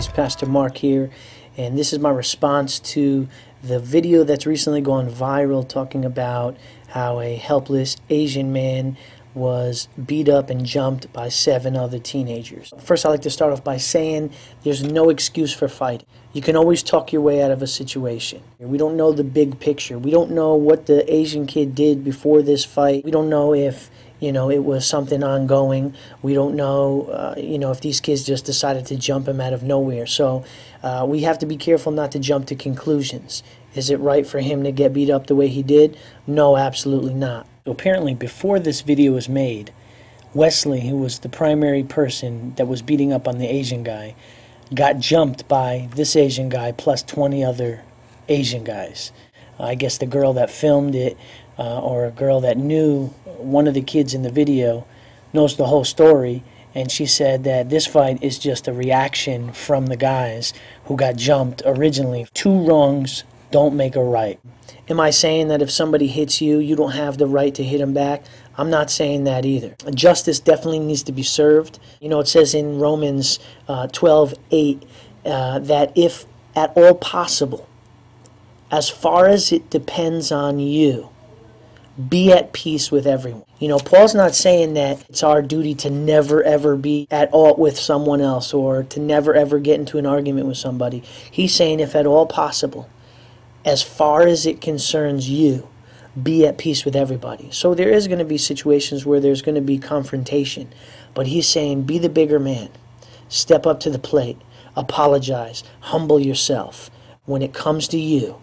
guys, Pastor Mark here, and this is my response to the video that's recently gone viral talking about how a helpless Asian man was beat up and jumped by 7 other teenagers. First, I'd like to start off by saying there's no excuse for fighting. You can always talk your way out of a situation. We don't know the big picture. We don't know what the Asian kid did before this fight. We don't know if it was something ongoing. We don't know, if these kids just decided to jump him out of nowhere. So we have to be careful not to jump to conclusions. Is it right for him to get beat up the way he did? No, absolutely not. So apparently, before this video was made, Wesley, who was the primary person that was beating up on the Asian guy, got jumped by this Asian guy plus 20 other Asian guys. I guess the girl that filmed it, or a girl that knew one of the kids in the video, knows the whole story, and she said that this fight is just a reaction from the guys who got jumped originally. 2 wrongs don't make a right. Am I saying that if somebody hits you, you don't have the right to hit them back? I'm not saying that either. Justice definitely needs to be served. It says in Romans 12:8 that if at all possible, as far as it depends on you, be at peace with everyone. Paul's not saying that it's our duty to never ever be at fault with someone else or to never ever get into an argument with somebody. He's saying if at all possible, as far as it concerns you, be at peace with everybody. So there is going to be situations where there's going to be confrontation. But he's saying be the bigger man. Step up to the plate. Apologize. Humble yourself. When it comes to you,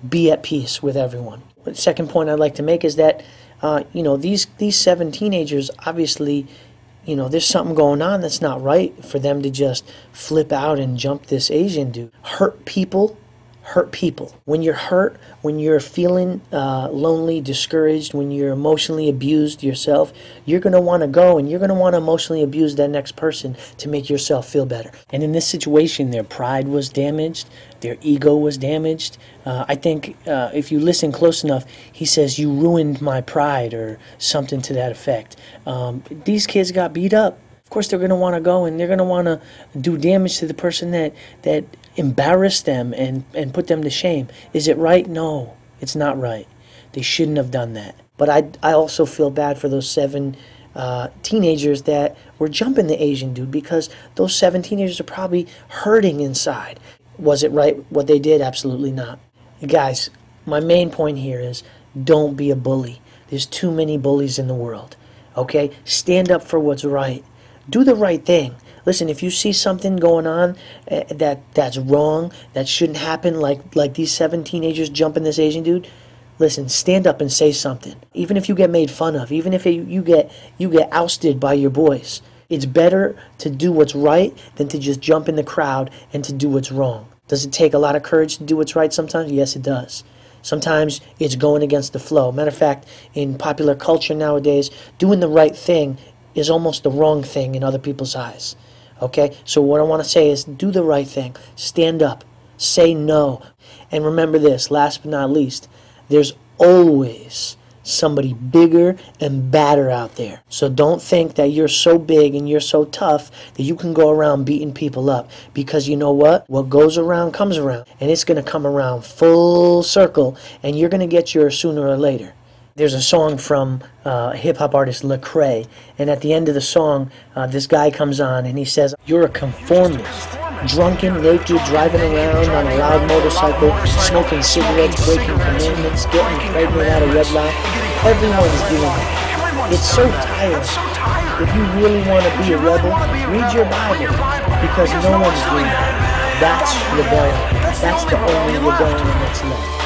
be at peace with everyone. The second point I'd like to make is that, these 7 teenagers, obviously, there's something going on that's not right for them to just flip out and jump this Asian dude. Hurt people. When you're hurt, when you're feeling lonely, discouraged, when you're emotionally abused yourself, you're going to want to go and you're going to want to emotionally abuse that next person to make yourself feel better. And in this situation, their pride was damaged, their ego was damaged. I think if you listen close enough, he says, "You ruined my pride," or something to that effect. These kids got beat up. Of course, they're going to want to go and they're going to want to do damage to the person that embarrassed them and put them to shame. Is it right? No, it's not right. They shouldn't have done that. But I also feel bad for those 7 teenagers that were jumping the Asian dude, because those 7 teenagers are probably hurting inside. Was it right what they did? Absolutely not. Guys, my main point here is don't be a bully. There's too many bullies in the world. Okay? Stand up for what's right. Do the right thing. Listen, if you see something going on that's wrong, that shouldn't happen, like these 7 teenagers jumping this Asian dude, listen, stand up and say something. Even if you get made fun of, even if you get ousted by your boys, it's better to do what's right than to just jump in the crowd and to do what's wrong. Does it take a lot of courage to do what's right sometimes? Yes, it does. Sometimes it's going against the flow. Matter of fact, in popular culture nowadays, doing the right thing is almost the wrong thing in other people's eyes. Okay? So what I want to say is do the right thing. Stand up. Say no. And remember this, last but not least, there's always somebody bigger and badder out there. So don't think that you're so big and you're so tough that you can go around beating people up, because you know what? What goes around comes around, and it's going to come around full circle, and you're going to get yours sooner or later. There's a song from hip-hop artist Lecrae, and at the end of the song, this guy comes on and he says, "You're a conformist, drunken, naked, driving around on a loud motorcycle, smoking cigarettes, breaking commandments, getting pregnant out of wedlock. Everyone's doing it. It's so tiring. If you really want to be a rebel, read your Bible, because no one's doing it. That's rebellion. That's the only rebellion that's left."